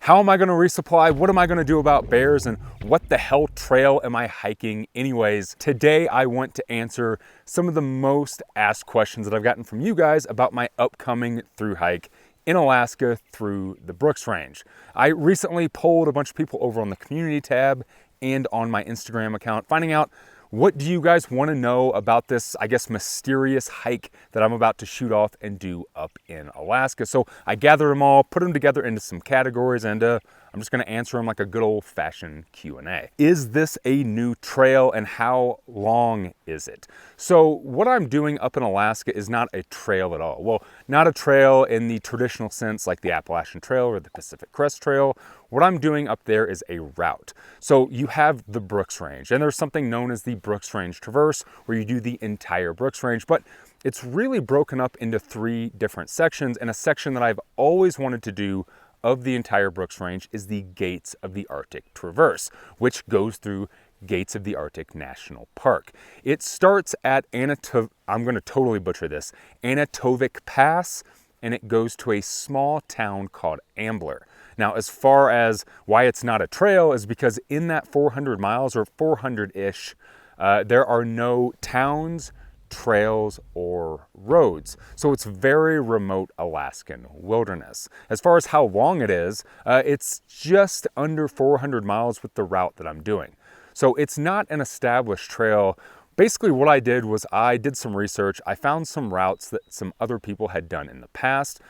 How am I gonna resupply? What am I gonna do about bears? And what the hell trail am I hiking anyways? Today, I want to answer some of the most asked questions that I've gotten from you guys about my upcoming through hike in Alaska through the Brooks Range. I recently polled a bunch of people over on the community tab and on my Instagram account, finding out what do you guys want to know about this, I guess, mysterious hike that I'm about to shoot off and do up in Alaska. So I gathered them all, put them together into some categories, and I'm just going to answer them like a good old-fashioned Q&A. Is this a new trail, and how long is it? So what I'm doing up in Alaska is not a trail at all. Well, not a trail in the traditional sense like the Appalachian Trail or the Pacific Crest Trail. What I'm doing up there is a route. So you have the Brooks Range, and there's something known as the Brooks Range Traverse, where you do the entire Brooks Range, but it's really broken up into 3 different sections, and a section that I've always wanted to do of the entire Brooks Range is the Gates of the Arctic Traverse, which goes through Gates of the Arctic National Park. It starts at I'm going to totally butcher this, Anatovik Pass, and it goes to a small town called Ambler. Now, as far as why it's not a trail is because in that 400 miles or 400-ish, there are no towns, trails, or roads. So it's very remote Alaskan wilderness. As far as how long it is, it's just under 400 miles with the route that I'm doing. So it's not an established trail. Basically what I did was I did some research. I found some routes that some other people had done in the past,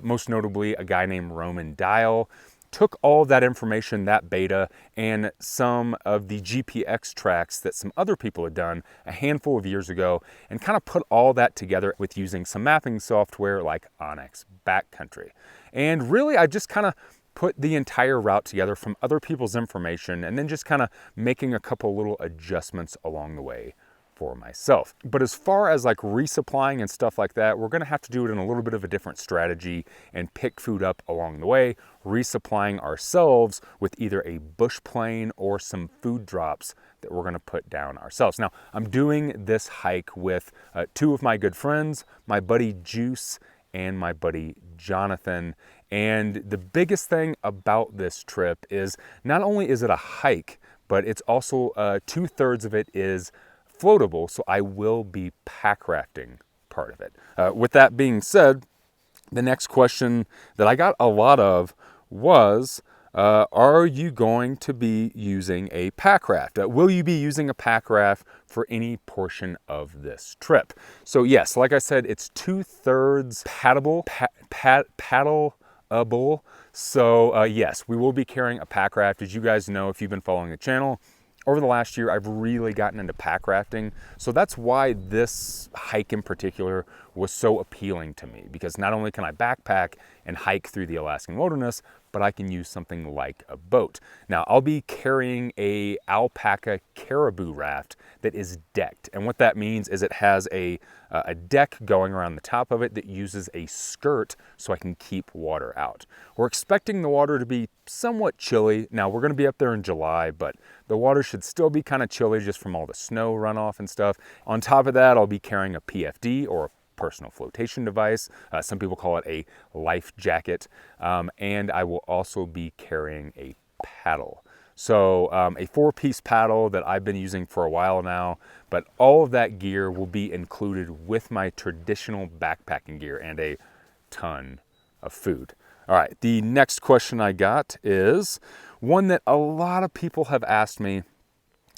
most notably a guy named Roman Dial. Took all of that information, that beta, and some of the GPX tracks that some other people had done a handful of years ago, and kind of put all that together with using some mapping software like Onyx Backcountry. And really, I just kind of put the entire route together from other people's information, and then just kind of making a couple little adjustments along the way for myself. But as far as like resupplying and stuff like that, we're gonna have to do it in a little bit of a different strategy and pick food up along the way, resupplying ourselves with either a bush plane or some food drops that we're gonna put down ourselves. Now, I'm doing this hike with 2 of my good friends, my buddy Juice and my buddy Jonathan. And the biggest thing about this trip is not only is it a hike, but it's also 2/3 of it is floatable, so I will be pack rafting part of it. With that being said, the next question that I got a lot of was, are you going to be using a pack raft? Will you be using a pack raft for any portion of this trip? So yes, like I said, it's 2/3 paddleable. So yes, we will be carrying a pack raft. As you guys know, if you've been following the channel, over the last year, I've really gotten into pack rafting. So that's why this hike in particular was so appealing to me, because not only can I backpack and hike through the Alaskan wilderness, but I can use something like a boat. Now, I'll be carrying a alpaca caribou raft that is decked. And what that means is it has a deck going around the top of it that uses a skirt so I can keep water out. We're expecting the water to be somewhat chilly. Now, we're gonna be up there in July, but the water should still be kind of chilly just from all the snow runoff and stuff. On top of that, I'll be carrying a PFD, or a personal flotation device. Some people call it a life jacket. And I will also be carrying a paddle. So a 4-piece paddle that I've been using for a while now, but all of that gear will be included with my traditional backpacking gear and a ton of food. All right, the next question I got is one that a lot of people have asked me,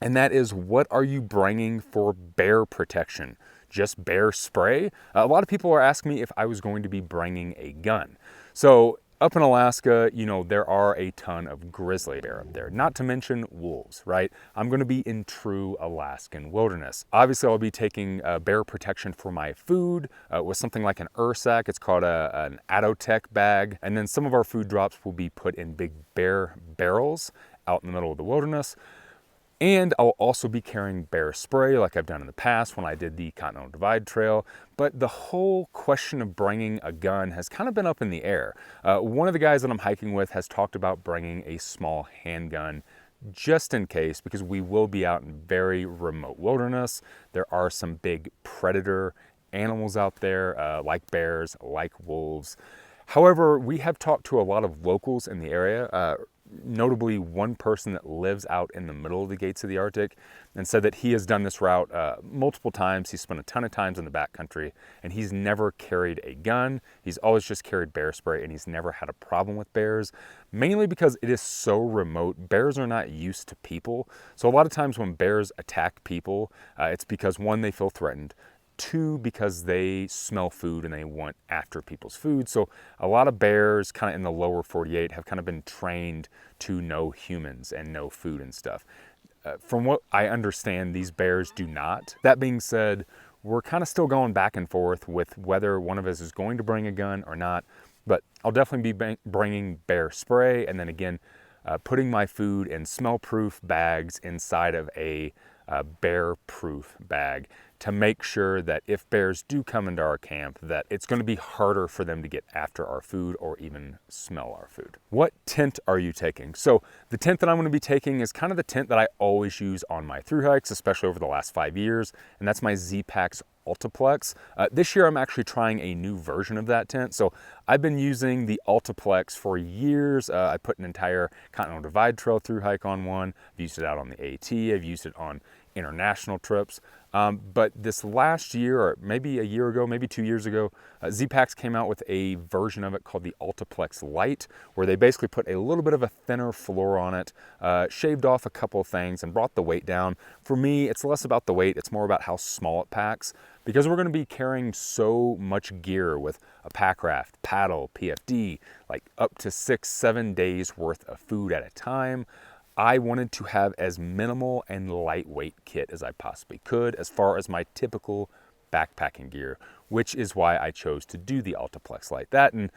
and that is, what are you bringing for bear protection? Just bear spray? A lot of people are asking me if I was going to be bringing a gun. So up in Alaska, you know, there are a ton of grizzly bear up there, not to mention wolves, right? I'm going to be in true Alaskan wilderness. Obviously, I'll be taking bear protection for my food with something like an Ursack. It's called an Atotech bag. And then some of our food drops will be put in big bear barrels out in the middle of the wilderness. And I'll also be carrying bear spray like I've done in the past when I did the Continental Divide Trail. But the whole question of bringing a gun has kind of been up in the air. One of the guys that I'm hiking with has talked about bringing a small handgun just in case, because we will be out in very remote wilderness. There are some big predator animals out there, like bears, like wolves. However, we have talked to a lot of locals in the area, notably one person that lives out in the middle of the gates of the Arctic, and said that he has done this route multiple times. He's spent a ton of times in the backcountry, and he's never carried a gun. He's always just carried bear spray, and he's never had a problem with bears, mainly because it is so remote. Bears are not used to people. So a lot of times when bears attack people, it's because one, they feel threatened. Two, because they smell food and they want after people's food. So a lot of bears kind of in the lower 48 have kind of been trained to know humans and know food and stuff. From what I understand, these bears do not. That being said, we're kind of still going back and forth with whether one of us is going to bring a gun or not, but I'll definitely be bringing bear spray, and then again, putting my food in smell-proof bags inside of a bear-proof bag to make sure that if bears do come into our camp, that it's going to be harder for them to get after our food or even smell our food. What tent are you taking? So the tent that I'm going to be taking is kind of the tent that I always use on my thru hikes, especially over the last 5 years, and that's my Z-Packs Ultiplex. This year I'm actually trying a new version of that tent. So I've been using the Ultiplex for years. I put an entire Continental Divide Trail thru hike on one. I've used it out on the AT. I've used it on international trips. But this last year, or maybe a year ago, maybe 2 years ago, Z-Packs came out with a version of it called the Ultiplex Lite, where they basically put a little bit of a thinner floor on it, shaved off a couple of things and brought the weight down. For me, it's less about the weight, it's more about how small it packs, because we're gonna be carrying so much gear with a pack raft, paddle, PFD, like up to 6-7 days worth of food at a time. I wanted to have as minimal and lightweight kit as I possibly could as far as my typical backpacking gear, which is why I chose to do the Ultiplex like that. And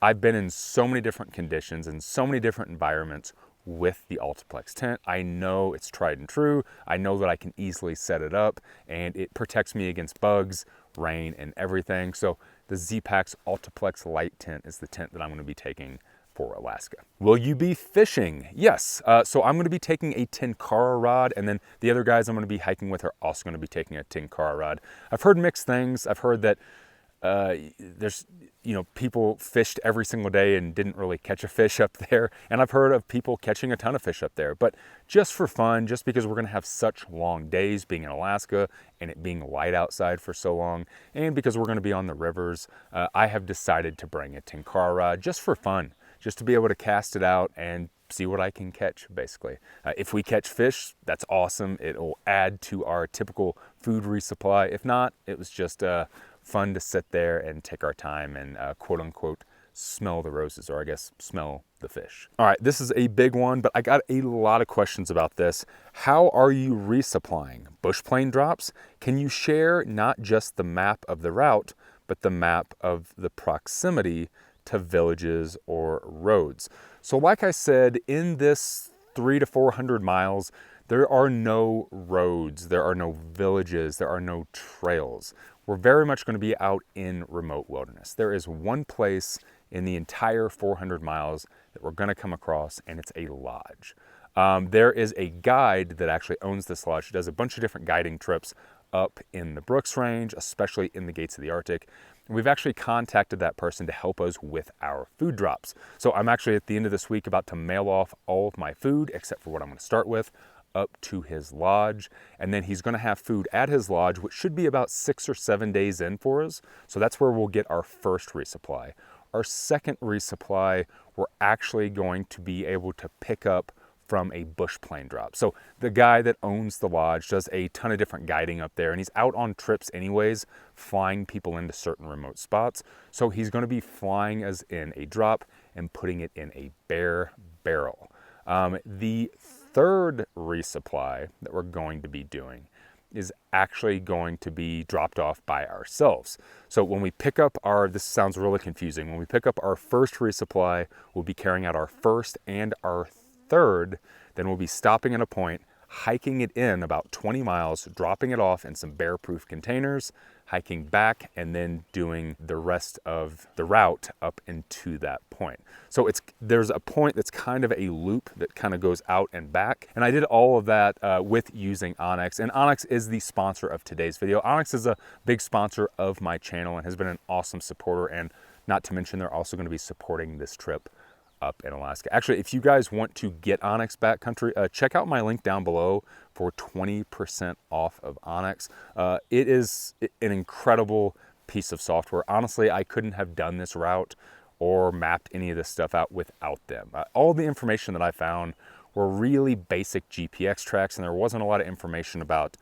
I've been in so many different conditions and so many different environments with the Ultiplex tent. I know it's tried and true. I know that I can easily set it up and it protects me against bugs, rain, and everything. So the Z-Packs Ultiplex Lite tent is the tent that I'm going to be taking for Alaska. Will you be fishing? Yes. So I'm going to be taking a Tenkara rod, and then the other guys I'm going to be hiking with are also going to be taking a Tenkara rod. I've heard mixed things. I've heard that there's, people fished every single day and didn't really catch a fish up there. And I've heard of people catching a ton of fish up there. But just for fun, just because we're going to have such long days being in Alaska and it being light outside for so long, and because we're going to be on the rivers, I have decided to bring a Tenkara rod just for fun, just to be able to cast it out and see what I can catch, basically. If we catch fish, that's awesome. It'll add to our typical food resupply. If not, it was just fun to sit there and take our time and quote unquote smell the roses, or I guess smell the fish. All right, this is a big one, but I got a lot of questions about this. How are you resupplying? Bush plane drops? Can you share not just the map of the route, but the map of the proximity to villages or roads? So like I said, in this 300 to 400 miles, there are no roads, there are no villages, there are no trails. We're very much going to be out in remote wilderness. There is one place in the entire 400 miles that we're going to come across, and it's a lodge. There is a guide that actually owns this lodge. He does a bunch of different guiding trips up in the Brooks Range, especially in the gates of the Arctic. We've actually contacted that person to help us with our food drops. So I'm actually at the end of this week about to mail off all of my food, except for what I'm going to start with, up to his lodge. And then he's going to have food at his lodge, which should be about 6 or 7 days in for us. So that's where we'll get our first resupply. Our second resupply, we're actually going to be able to pick up from a bush plane drop. So the guy that owns the lodge does a ton of different guiding up there, and he's out on trips anyways, flying people into certain remote spots. So he's going to be flying us in a drop and putting it in a bear barrel. The third resupply that we're going to be doing is actually going to be dropped off by ourselves. So when we pick up this sounds really confusing, when we pick up our first resupply, we'll be carrying out our first and our third, then we'll be stopping at a point, hiking it in about 20 miles, dropping it off in some bear-proof containers, hiking back, and then doing the rest of the route up into that point. So there's a point that's kind of a loop that kind of goes out and back. And I did all of that with using Onyx. And Onyx is the sponsor of today's video. Onyx is a big sponsor of my channel and has been an awesome supporter and Not to mention they're also going to be supporting this trip up in Alaska. Actually, if you guys want to get Onyx backcountry, check out my link down below for 20% off of Onyx. It is an incredible piece of software. Honestly, I couldn't have done this route or mapped any of this stuff out without them. All the information that I found were really basic GPX tracks, and there wasn't a lot of information about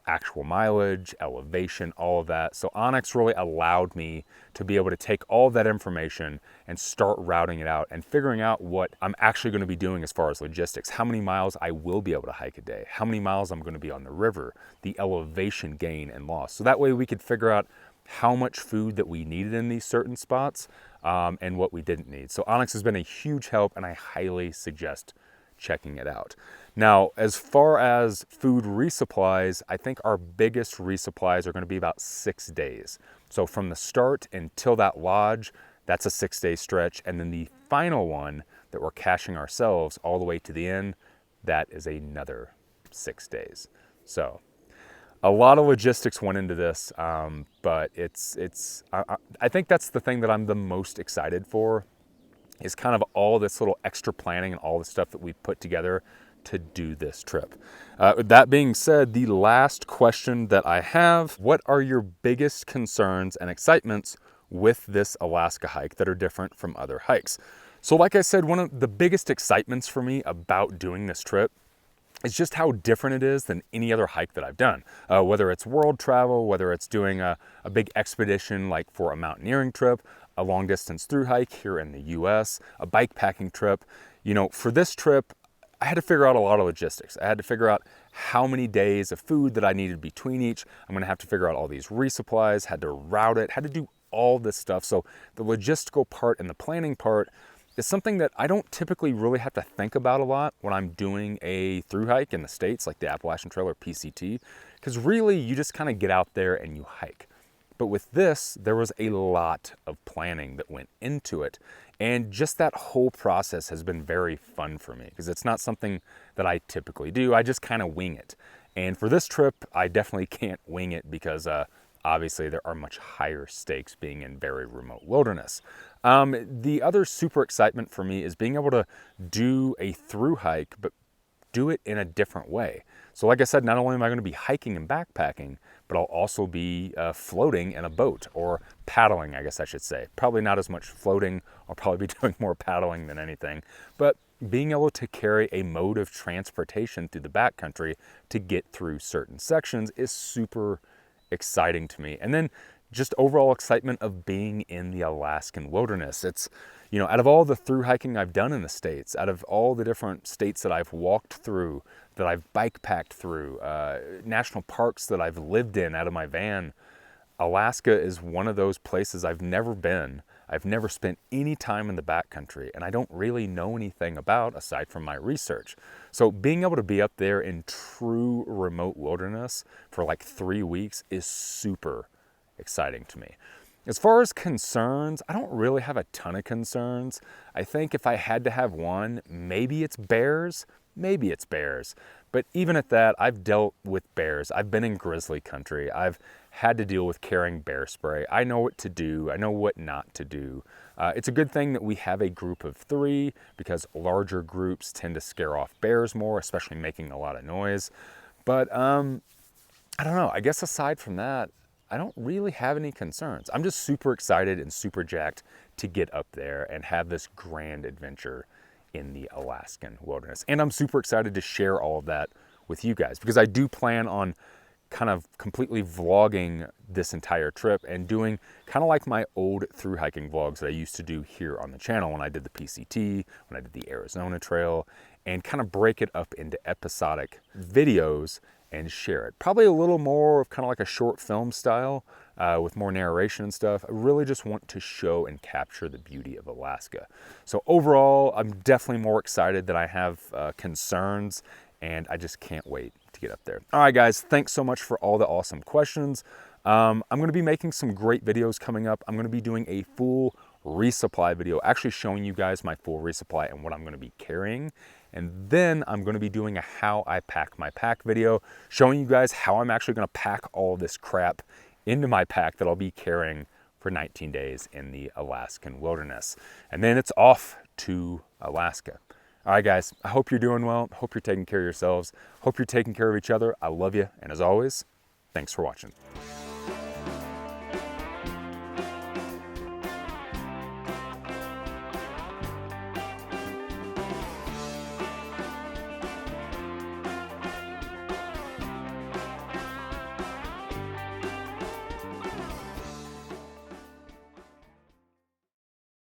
actual mileage, elevation, all of that. So Onyx really allowed me to be able to take all of that information and start routing it out and figuring out what I'm actually going to be doing as far as logistics, how many miles I will be able to hike a day, how many miles I'm going to be on the river, the elevation gain and loss. So that way we could figure out how much food that we needed in these certain spots and what we didn't need. So Onyx has been a huge help, and I highly suggest checking it out. Now, as far as food resupplies, I think our biggest resupplies are going to be about 6 days. So from the start until that lodge, that's a 6-day stretch. And then the final one that we're caching ourselves all the way to the end, that is another 6 days. So a lot of logistics went into this, but I think that's the thing that I'm the most excited for, is kind of all this little extra planning and all the stuff that we put together to do this trip. That being said, the last question that I have, what are your biggest concerns and excitements with this Alaska hike that are different from other hikes? So like I said, one of the biggest excitements for me about doing this trip is just how different it is than any other hike that I've done. Whether it's world travel, whether it's doing a big expedition like for a mountaineering trip, a long distance through hike here in the US, a bike packing trip. You know, for this trip, I had to figure out a lot of logistics. I had to figure out how many days of food that I needed between each. I'm gonna have to figure out all these resupplies, had to route it, had to do all this stuff. So the logistical part and the planning part is something that I don't typically really have to think about a lot when I'm doing a through hike in the States, like the Appalachian Trail or PCT, because really you just kind of get out there and you hike. But with this, there was a lot of planning that went into it. And just that whole process has been very fun for me, because it's not something that I typically do. I just kind of wing it. And for this trip, I definitely can't wing it because obviously there are much higher stakes being in very remote wilderness. The other super excitement for me is being able to do a through hike, but do it in a different way. So like I said, not only am I going to be hiking and backpacking, but I'll also be floating in a boat, or paddling, I guess I should say. Probably not as much floating. I'll probably be doing more paddling than anything. But being able to carry a mode of transportation through the backcountry to get through certain sections is super exciting to me. And then just overall excitement of being in the Alaskan wilderness. It's, you know, out of all the through hiking I've done in the States, out of all the different states that I've walked through, that I've bike packed through, national parks that I've lived in out of my van, Alaska is one of those places I've never been. I've never spent any time in the backcountry, and I don't really know anything about aside from my research. So being able to be up there in true remote wilderness for like 3 weeks is super exciting to me. As far as concerns, I don't really have a ton of concerns. I think if I had to have one, maybe it's bears. Maybe it's bears. But even at that, I've dealt with bears. I've been in grizzly country. I've had to deal with carrying bear spray. I know what to do. I know what not to do. It's a good thing that we have a group of 3, because larger groups tend to scare off bears more, especially making a lot of noise. But I don't know. I guess aside from that, I don't really have any concerns. I'm just super excited and super jacked to get up there and have this grand adventure in the Alaskan wilderness. And I'm super excited to share all of that with you guys, because I do plan on kind of completely vlogging this entire trip and doing kind of like my old through hiking vlogs that I used to do here on the channel when I did the PCT, when I did the Arizona Trail, and kind of break it up into episodic videos and share it. Probably a little more of kind of like a short film style with more narration and stuff. I really just want to show and capture the beauty of Alaska. So overall, I'm definitely more excited than I have concerns, and I just can't wait to get up there. All right, guys, thanks so much for all the awesome questions. I'm gonna be making some great videos coming up. I'm gonna be doing a full resupply video, actually showing you guys my full resupply and what I'm gonna be carrying. And then I'm gonna be doing a how I pack my pack video, showing you guys how I'm actually gonna pack all this crap into my pack that I'll be carrying for 19 days in the Alaskan wilderness. And then it's off to Alaska. All right, guys, I hope you're doing well. Hope you're taking care of yourselves. Hope you're taking care of each other. I love you. And as always, thanks for watching.